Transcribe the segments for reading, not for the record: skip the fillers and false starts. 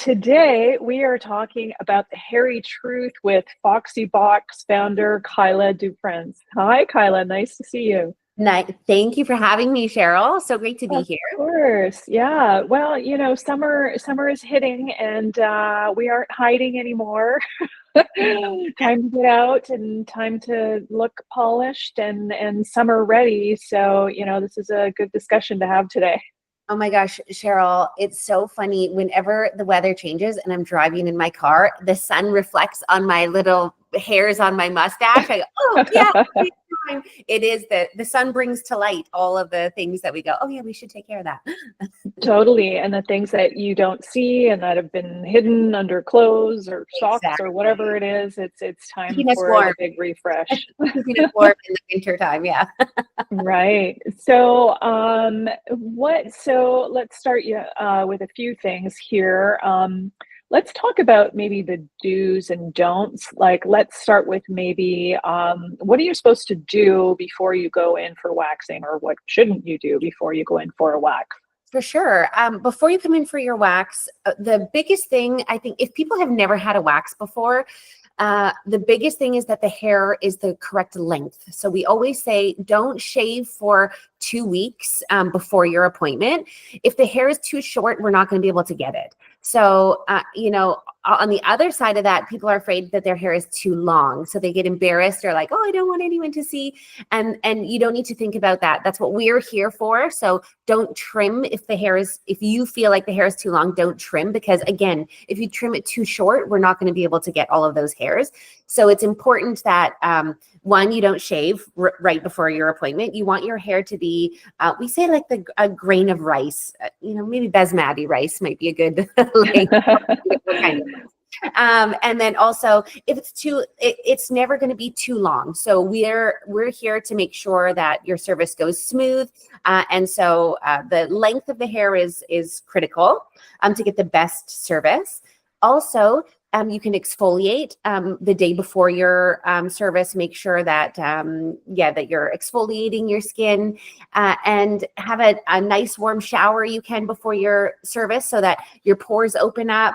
today we are talking about the hairy truth with Foxy Box founder Kyla Dufresne. Hi, Kyla. Nice to see you. Thank you for having me, Cheryl. So great to be Of here. course. Yeah. Well, summer is hitting and we aren't hiding anymore. Time to get out and time to look polished and summer ready. So, this is a good discussion to have today. Oh my gosh, Cheryl, it's so funny. Whenever the weather changes and I'm driving in my car, the sun reflects on my little hairs on my mustache. I go, oh yeah, it's time. It is the sun brings to light all of the things that we go, oh yeah, we should take care of that. Totally. And the things that you don't see and that have been hidden under clothes or socks or whatever Exactly. it is, it's time Keeping us for the warm. big refresh. Keeping us warm in the winter time. Yeah. Right. So let's start with a few things here. Let's talk about maybe the do's and don'ts. Like, let's start with maybe what are you supposed to do before you go in for waxing, or what shouldn't you do before you go in for a wax? For sure. Before you come in for your wax, the biggest thing, I think, if people have never had a wax before, the biggest thing is that the hair is the correct length. So we always say, don't shave for 2 weeks before your appointment. If the hair is too short, we're not going to be able to get it. So, on the other side of that, people are afraid that their hair is too long. So they get embarrassed or like, oh, I don't want anyone to see. And you don't need to think about that. That's what we're here for. So don't trim if you feel like the hair is too long, don't trim, because again, if you trim it too short, we're not going to be able to get all of those hairs. So it's important that one, you don't shave right before your appointment. You want your hair to be, we say like a grain of rice, maybe basmati rice might be a good length. And then also, if it's never going to be too long. So we're here to make sure that your service goes smooth. And so the length of the hair is critical to get the best service. Also, you can exfoliate the day before your service. Make sure that that you're exfoliating your skin and have a nice warm shower you can before your service so that your pores open up.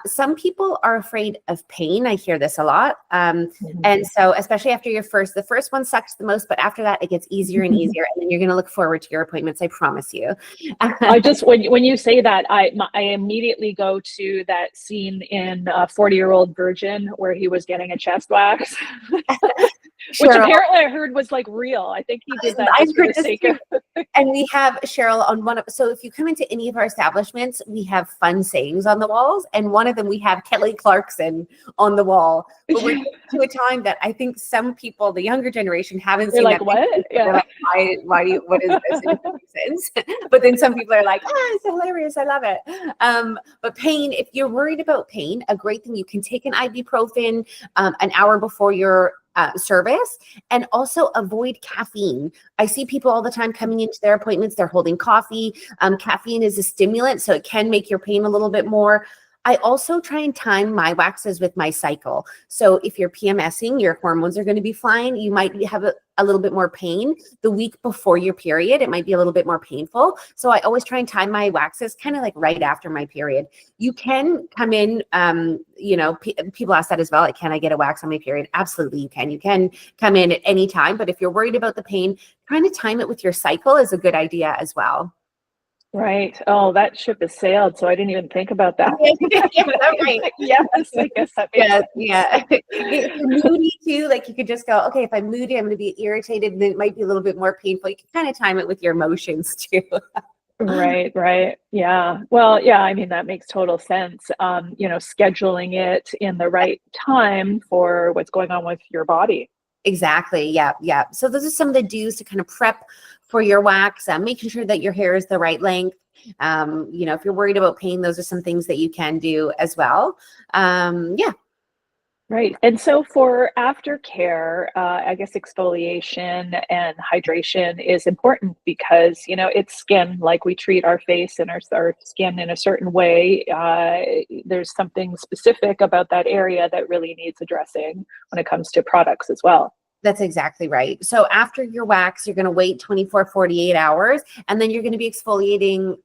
Some people are afraid of pain. I hear this a lot. And so especially after the first one sucks the most, but after that, it gets easier and easier. And then you're going to look forward to your appointments. I promise you. When you say that, I immediately go to that scene in 40-Year-Old Virgin where he was getting a chest wax. Which apparently I heard was like real. I think he did that just for the sake of it. And we have, Cheryl, so if you come into any of our establishments, we have fun sayings on the walls. And one of them, we have Kelly Clarkson on the wall. But we're to a time that I think some people, the younger generation, haven't seen like, that. What? Yeah. Like, what is this? It doesn't make sense. But then some people are like, it's hilarious. I love it. But pain, if you're worried about pain, a great thing, you can take an ibuprofen an hour before your service, and also avoid caffeine. I see people all the time coming into their appointments, they're holding coffee. Caffeine is a stimulant, so it can make your pain a little bit more. I also try and time my waxes with my cycle. So if you're PMSing, your hormones are going to be flying. You might have a little bit more pain the week before your period. It might be a little bit more painful. So I always try and time my waxes kind of like right after my period. You can come in, people ask that as well. Like, can I get a wax on my period? Absolutely, you can. You can come in at any time. But if you're worried about the pain, trying to time it with your cycle is a good idea as well. Right. Oh, that ship has sailed. So I didn't even think about that. Right. Yes, I guess that makes sense. Yeah. If you're moody too, like you could just go, okay, if I'm moody, I'm going to be irritated, and it might be a little bit more painful. You can kind of time it with your emotions too. Right. Yeah. Well, yeah, I mean, that makes total sense. Scheduling it in the right time for what's going on with your body. Exactly. Yeah. So those are some of the do's to kind of prep for your wax, making sure that your hair is the right length. If you're worried about pain, those are some things that you can do as well. Right. And so for aftercare, I guess exfoliation and hydration is important because, it's skin. Like we treat our face and our skin in a certain way. There's something specific about that area that really needs addressing when it comes to products as well. That's exactly right. So after your wax, you're going to wait 24, 48 hours, and then you're going to be exfoliating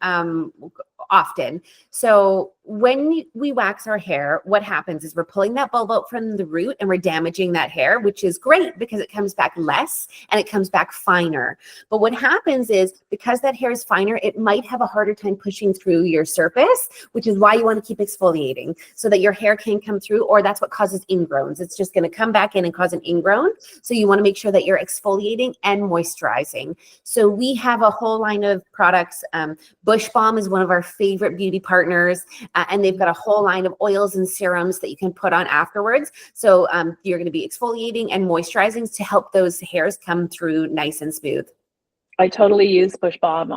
often. So when we wax our hair, what happens is we're pulling that bulb out from the root and we're damaging that hair, which is great because it comes back less and it comes back finer. But what happens is because that hair is finer, it might have a harder time pushing through your surface, which is why you want to keep exfoliating so that your hair can come through, or that's what causes ingrowns. It's just going to come back in and cause an ingrown. So you want to make sure that you're exfoliating and moisturizing. So we have a whole line of products. Bush Balm is one of our favorite beauty partners. And they've got a whole line of oils and serums that you can put on afterwards. So you're going to be exfoliating and moisturizing to help those hairs come through nice and smooth. I totally use Bush Balm.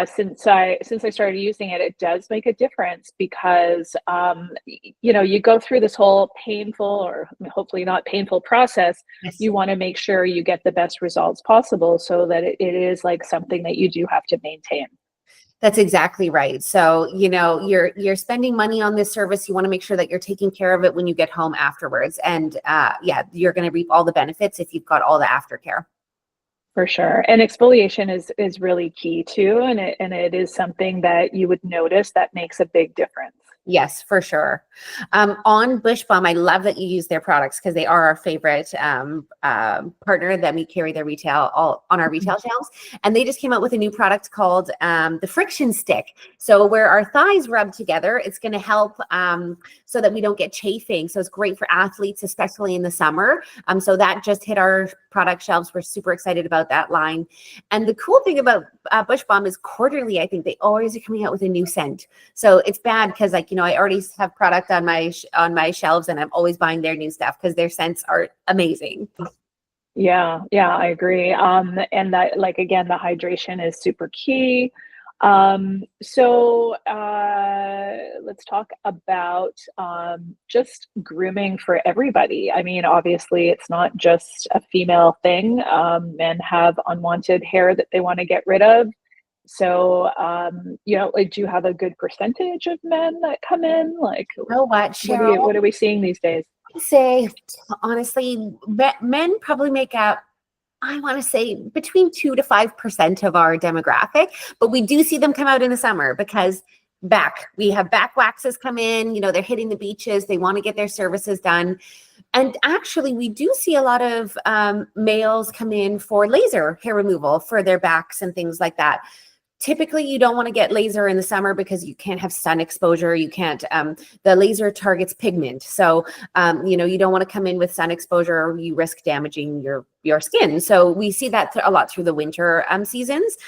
Since I started using it, it does make a difference because you go through this whole painful, or hopefully not painful, process. Yes. You want to make sure you get the best results possible so that it is like something that you do have to maintain. That's exactly right. So, you're spending money on this service. You want to make sure that you're taking care of it when you get home afterwards. And you're going to reap all the benefits if you've got all the aftercare. For sure. And exfoliation is really key too. And it is something that you would notice that makes a big difference. Yes, for sure. On Bush Balm, I love that you use their products because they are our favorite partner that we carry their retail all on our retail shelves. And they just came out with a new product called the Friction Stick. So where our thighs rub together, it's going to help so that we don't get chafing. So it's great for athletes, especially in the summer. So that just hit our product shelves. We're super excited about that line. And the cool thing about Bush Balm is quarterly, I think they always are coming out with a new scent. So it's bad because I already have product on my shelves and I'm always buying their new stuff because their scents are amazing. Yeah, I agree. And that, like, again, the hydration is super key. So let's talk about just grooming for everybody. I mean, obviously, it's not just a female thing. Men have unwanted hair that they want to get rid of. So, do you have a good percentage of men that come in? Like, You know what, Cheryl? what are we seeing these days? I'd say, honestly, men probably make up, I want to say, between 2 to 5% of our demographic, but we do see them come out in the summer because we have back waxes come in, they're hitting the beaches, they want to get their services done. And actually, we do see a lot of males come in for laser hair removal for their backs and things like that. Typically, you don't want to get laser in the summer because you can't have sun exposure. You can't, the laser targets pigment. So, you don't want to come in with sun exposure or you risk damaging your skin. So we see that a lot through the winter seasons.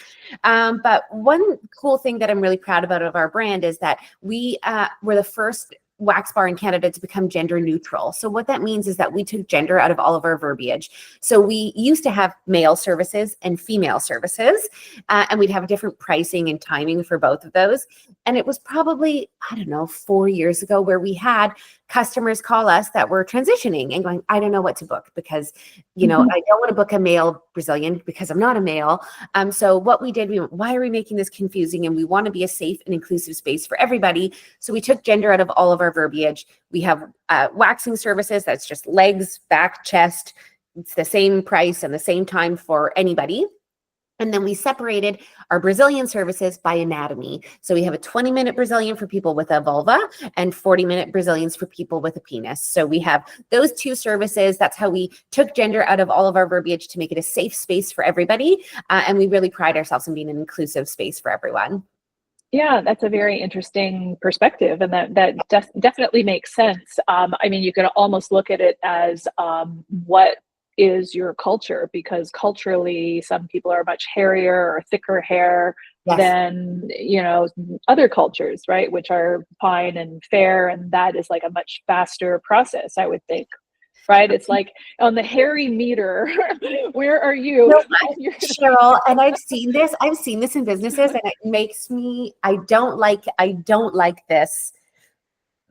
But one cool thing that I'm really proud about of our brand is that we were the first wax bar in Canada to become gender neutral. So what that means is that we took gender out of all of our verbiage. So we used to have male services and female services, and we'd have different pricing and timing for both of those. And it was probably, 4 years ago where we had customers call us that were transitioning and going, I don't know what to book because, I don't want to book a male Brazilian because I'm not a male. So what we did, we went, why are we making this confusing? And we want to be a safe and inclusive space for everybody. So we took gender out of all of our verbiage. We have waxing services. That's just legs, back, chest. It's the same price and the same time for anybody. And then we separated our Brazilian services by anatomy. So we have a 20-minute Brazilian for people with a vulva and 40-minute Brazilians for people with a penis. So we have those two services. That's how we took gender out of all of our verbiage to make it a safe space for everybody. And we really pride ourselves in being an inclusive space for everyone. Yeah, that's a very interesting perspective, and that definitely makes sense. I mean, you could almost look at it as what is your culture, because culturally some people are much hairier or thicker hair than other cultures, right, which are fine and fair, and that is like a much faster process, I would think, right? It's like on the hairy meter, where are you? Cheryl, and I've seen this in businesses, and it makes me, I don't like this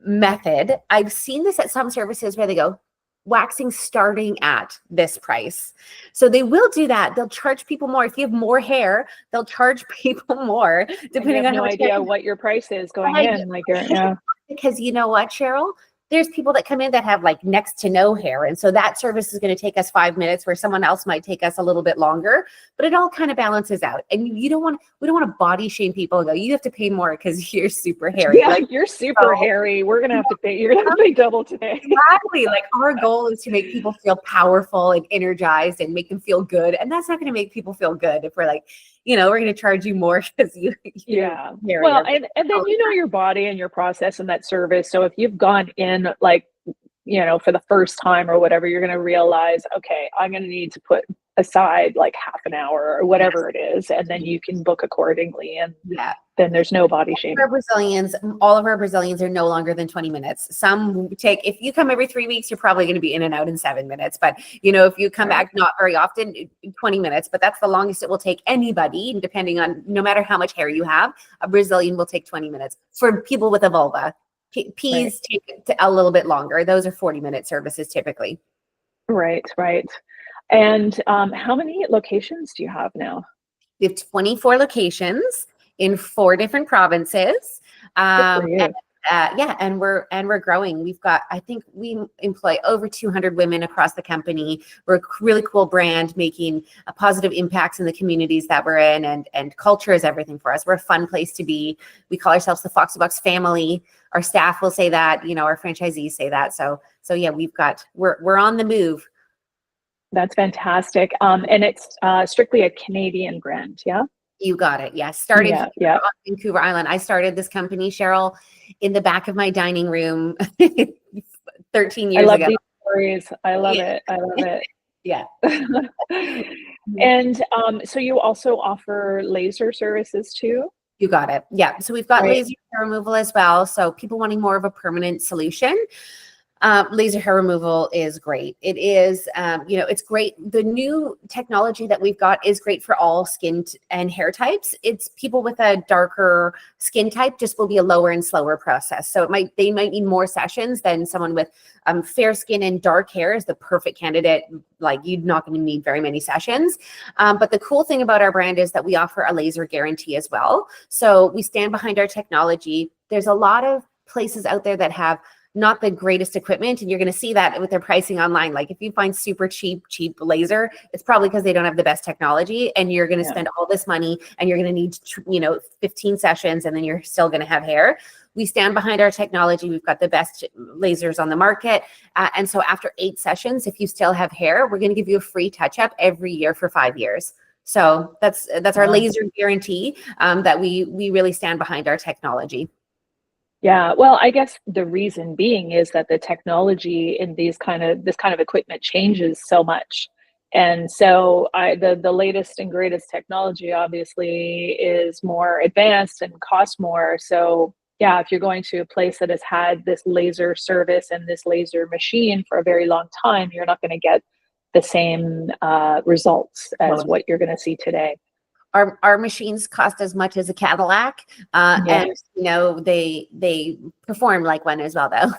method. I've seen this at some services where they go, waxing starting at this price. So they will do that. They'll charge people more. If you have more hair, they'll charge people more, depending on no idea what your price is going in. Like, yeah. Because you know what, Cheryl? There's people that come in that have like next to no hair. And so that service is going to take us 5 minutes where someone else might take us a little bit longer, but it all kind of balances out. And we don't want to body shame people and go, you have to pay more because you're super hairy. Yeah, Like, you're super hairy. We're going to have to pay, you're going to have to pay double today. Exactly. Like our goal is to make people feel powerful and energized and make them feel good. And that's not going to make people feel good if we're like, we're going to charge you more because yeah. Well, and then you know your body and your process and that service. So if you've gone in like, for the first time or whatever, you're going to realize, okay, I'm going to need to put aside like half an hour or whatever it is. And then you can book accordingly. And then there's no body shaming. All of our Brazilians are no longer than 20 minutes. Some if you come every 3 weeks, you're probably going to be in and out in 7 minutes. But, if you come back not very often, 20 minutes, but that's the longest it will take anybody, depending on no matter how much hair you have, a Brazilian will take 20 minutes. For people with a vulva, P's take a little bit longer. Those are 40-minute services typically. Right. And how many locations do you have now? We have 24 locations in 4 different provinces. And we're growing. I think we employ over 200 women across the company. We're a really cool brand making a positive impacts in the communities that we're in, and culture is everything for us. We're a fun place to be. We call ourselves the Foxy Box family. Our staff will say that, our franchisees say that. So yeah, we're on the move. That's fantastic. And it's strictly a Canadian brand. Yeah. You got it. Yes. Started on Vancouver Island. I started this company, Cheryl, in the back of my dining room 13 years ago. I love these stories. I love it. Yeah. And so you also offer laser services too? You got it. Yeah. So we've got laser hair removal as well. So people wanting more of a permanent solution. Laser hair removal is great. It is, it's great. The new technology that we've got is great for all skin and hair types. It's people with a darker skin type just will be a lower and slower process. So they might need more sessions than someone with fair skin and dark hair is the perfect candidate. Like you're not going to need very many sessions. But the cool thing about our brand is that we offer a laser guarantee as well. So we stand behind our technology. There's a lot of places out there that have not the greatest equipment. And you're going to see that with their pricing online. Like if you find super cheap laser, it's probably because they don't have the best technology, and you're going to spend all this money and you're going to need, 15 sessions, and then you're still going to have hair. We stand behind our technology. We've got the best lasers on the market. And so after 8 sessions, if you still have hair, we're going to give you a free touch-up every year for 5 years. So that's our laser guarantee, that we really stand behind our technology. Yeah, well, I guess the reason being is that the technology in this kind of equipment changes so much. And so the latest and greatest technology obviously is more advanced and costs more. So yeah, if you're going to a place that has had this laser service and this laser machine for a very long time, you're not going to get the same results as what you're going to see today. Our machines cost as much as a Cadillac, and they perform like one as well, though.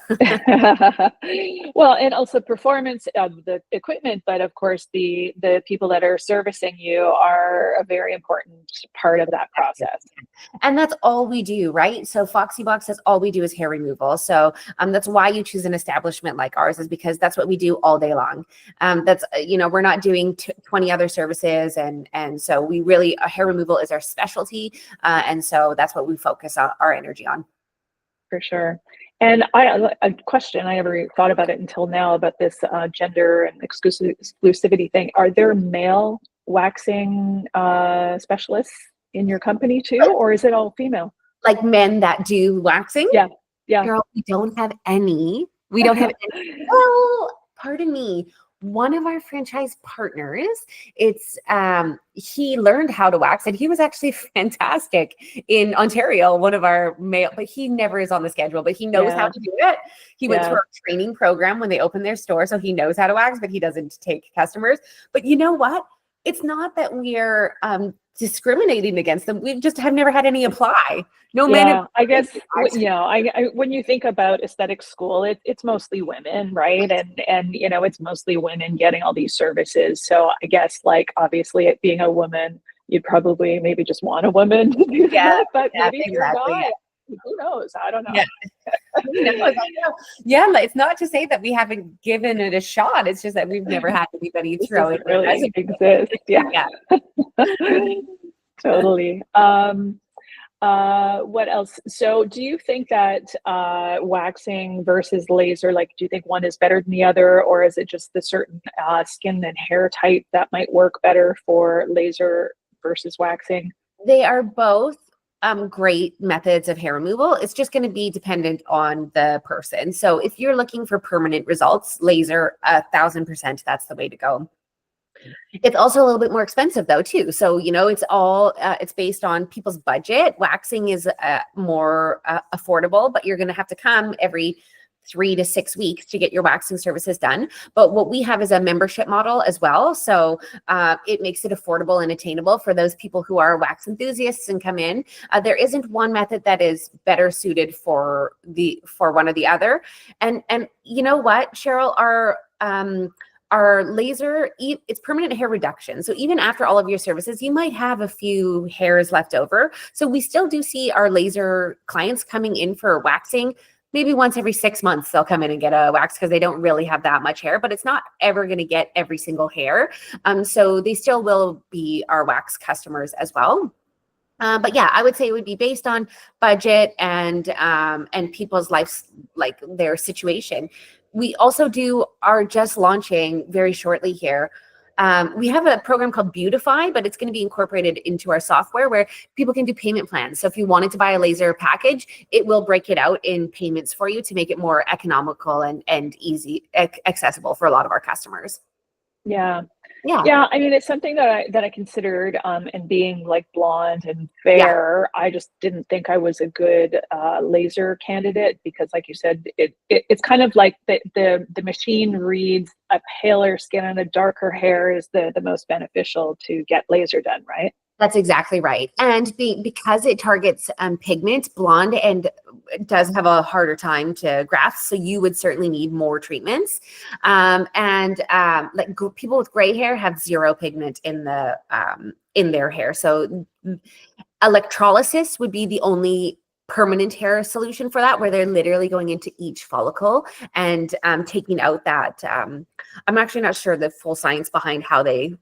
Well, and also performance of the equipment, but of course the people that are servicing you are a very important part of that process. And that's all we do, right? So Foxy Box, that's all we do is hair removal. So that's why you choose an establishment like ours, is because that's what we do all day long. That's we're not doing 20 other services, and so we really hair removal is our specialty, and so that's what we focus our energy on. For sure. And a question, I never thought about it until now, about this gender and exclusivity thing. Are there male waxing specialists in your company too, or is it all female? Like men that do waxing? Yeah. Girl, we don't have any. We don't have any. Well, pardon me. One of our franchise partners, he learned how to wax, and he was actually fantastic in Ontario, one of our male, but he never is on the schedule, but he knows how to do it. He went through our training program when they opened their store, so he knows how to wax, but he doesn't take customers. But you know what? It's not that we're discriminating against them. We just have never had any apply. No men. I guess, when you think about aesthetic school, it's mostly women, right? And it's mostly women getting all these services. So I guess, like, obviously it being a woman, you'd probably maybe just want a woman to do that, but maybe you're a guy. Who knows? I don't know. Yeah. Who knows? I know. Yeah, it's not to say that we haven't given it a shot. It's just that we've never had anybody This throw doesn't it really exist. Yeah. Yeah. Totally. What else? So do you think that waxing versus laser, like, do you think one is better than the other, or is it just the certain skin and hair type that might work better for laser versus waxing? They are both great methods of hair removal. It's just going to be dependent on the person. So if you're looking for permanent results, laser, 1,000%, that's the way to go. It's also a little bit more expensive though too. So, it's all, it's based on people's budget. Waxing is more affordable, but you're going to have to come every 3 to 6 weeks to get your waxing services done. But what we have is a membership model as well. So it makes it affordable and attainable for those people who are wax enthusiasts and come in. There isn't one method that is better suited for one or the other. And you know what, Cheryl, our laser, it's permanent hair reduction. So even after all of your services, you might have a few hairs left over. So we still do see our laser clients coming in for waxing. Maybe once every 6 months, they'll come in and get a wax because they don't really have that much hair, but it's not ever going to get every single hair. So they still will be our wax customers as well. But yeah, I would say it would be based on budget and people's lives, like their situation. We also are just launching very shortly here. We have a program called Beautify, but it's going to be incorporated into our software where people can do payment plans. So if you wanted to buy a laser package, it will break it out in payments for you to make it more economical and easy, accessible for a lot of our customers. Yeah. Yeah. Yeah, I mean, it's something that I considered, and being like blonde and fair, I just didn't think I was a good laser candidate because, like you said, it's kind of like the machine reads a paler skin and a darker hair is the most beneficial to get laser done, right? That's exactly right. And because it targets pigment, blonde and does have a harder time to grasp. So you would certainly need more treatments. Like people with gray hair have zero pigment in their hair. So electrolysis would be the only permanent hair solution for that, where they're literally going into each follicle and taking out that. I'm actually not sure the full science behind how they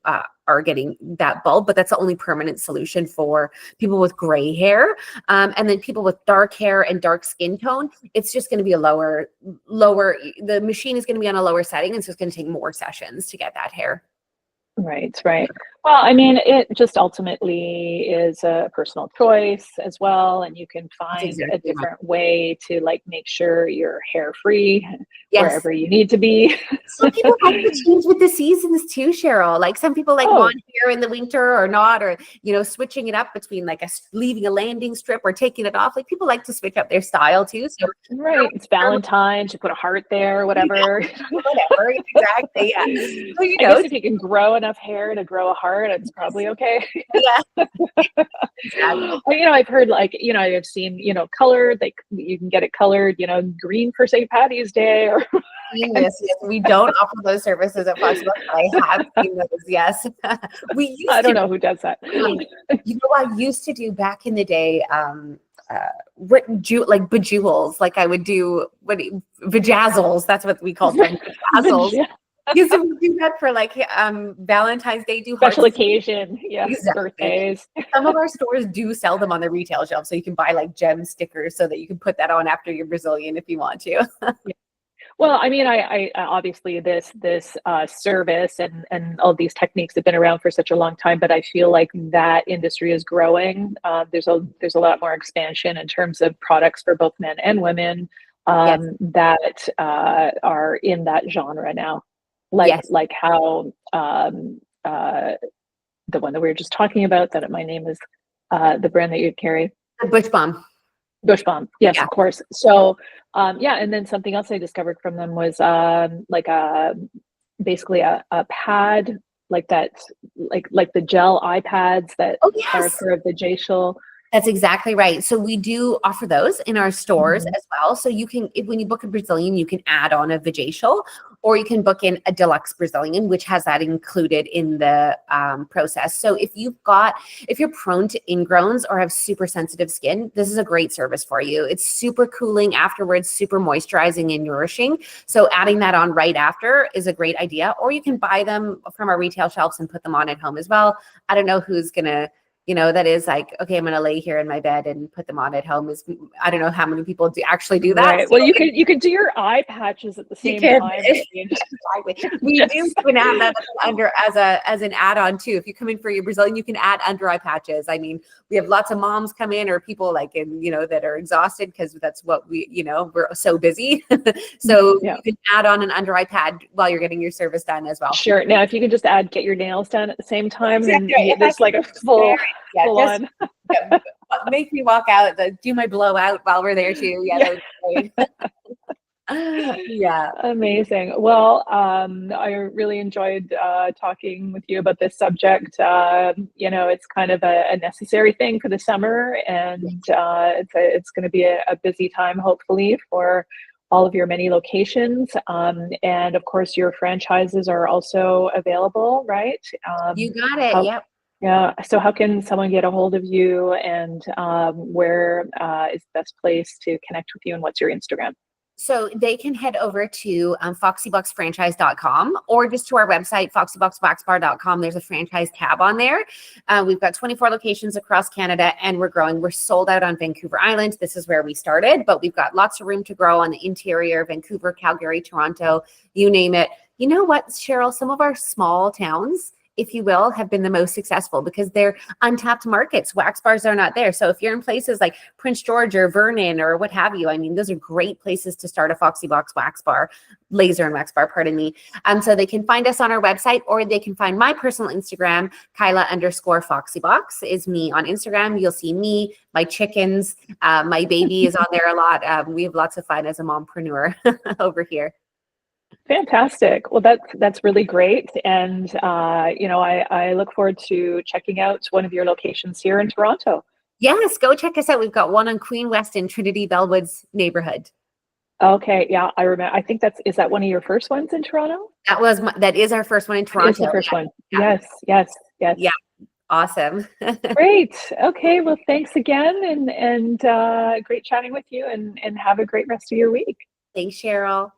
are getting that bulb, but that's the only permanent solution for people with gray hair. And then people with dark hair and dark skin tone, it's just going to be a lower, the machine is going to be on a lower setting. And so it's going to take more sessions to get that hair. Right, right. Well, I mean, it just ultimately is a personal choice as well, and you can find a different way to like make sure you're hair free wherever you need to be. Some people like to change with the seasons too, Cheryl. Like some people like want hair in the winter or not, or switching it up between like leaving a landing strip or taking it off. Like people like to switch up their style too. So right, it's Valentine's. You put a heart there, whatever. Whatever, exactly. Yeah. So, I guess if you can grow enough hair to grow a heart, it's probably okay. Yeah. Exactly. I've heard I've seen, colored, like you can get it colored, green for St. Patty's Day or Yes, we don't offer those services at Foxy Box. I have seen those, yes. I don't know who does that. I used to do back in the day, like bejewels, like I would do vajazzles, that's what we called them. Vajazzles. Yes, we do that for like Valentine's Day, special occasion, exactly. Birthdays. Some of our stores do sell them on the retail shelf, so you can buy like gem stickers so that you can put that on after your Brazilian if you want to. Well, I mean, I obviously this service and all these techniques have been around for such a long time, but I feel like that industry is growing. There's a lot more expansion in terms of products for both men and women that are in that genre now. Like how the one that we were just talking about, that my name is the brand that you'd carry. Bush Bomb. Bush Bomb, yes, of course. So and then something else I discovered from them was basically a pad like that, like the gel eye pads that are for the facial. That's exactly right. So we do offer those in our stores as well. So you can, when you book a Brazilian, you can add on a vajacial, or you can book in a deluxe Brazilian, which has that included in the process. So if you're prone to ingrowns or have super sensitive skin, this is a great service for you. It's super cooling afterwards, super moisturizing and nourishing. So adding that on right after is a great idea. Or you can buy them from our retail shelves and put them on at home as well. I don't know who's gonna, that is like, okay, I'm going to lay here in my bed and put them on at home. I don't know how many people actually do that. Right. Well, you could do your eye patches at the same time. We do even have that under as an add-on too. If you come in for your Brazilian, you can add under eye patches. I mean, we have lots of moms come in or people that are exhausted because that's what we're so busy. So you can add on an under eye pad while you're getting your service done as well. Sure. Now, if you could just get your nails done at the same time, then it's like a full on. Make me walk out, do my blowout while we're there too. Yeah. Amazing. Well, I really enjoyed talking with you about this subject. It's kind of a necessary thing for the summer, and it's going to be a busy time, hopefully, for all of your many locations. And of course, your franchises are also available, right? You got it. Yep. Yeah. So how can someone get a hold of you, and where is the best place to connect with you, and what's your Instagram? So they can head over to foxyboxfranchise.com or just to our website, foxyboxwaxbar.com. There's a franchise tab on there. We've got 24 locations across Canada, and we're growing. We're sold out on Vancouver Island. This is where we started, but we've got lots of room to grow on the interior, Vancouver, Calgary, Toronto, you name it. You know what, Cheryl? Some of our small towns, if you will, have been the most successful because they're untapped markets. Wax bars are not there. So if you're in places like Prince George or Vernon or what have you, I mean, those are great places to start a Foxy Box wax bar, laser and wax bar, pardon me. So they can find us on our website, or they can find my personal Instagram, Kyla_FoxyBox is me on Instagram. You'll see me, my chickens, my baby is on there a lot. We have lots of fun as a mompreneur over here. Fantastic. Well, that's really great. And, I look forward to checking out one of your locations here in Toronto. Yes, go check us out. We've got one on Queen West in Trinity Bellwoods neighborhood. Okay. Yeah, I remember. I think is that one of your first ones in Toronto? That is our first one in Toronto. It's the first one. Yeah. Yes. Yeah. Awesome. Great. Okay. Well, thanks again, and great chatting with you, and have a great rest of your week. Thanks, Cheryl.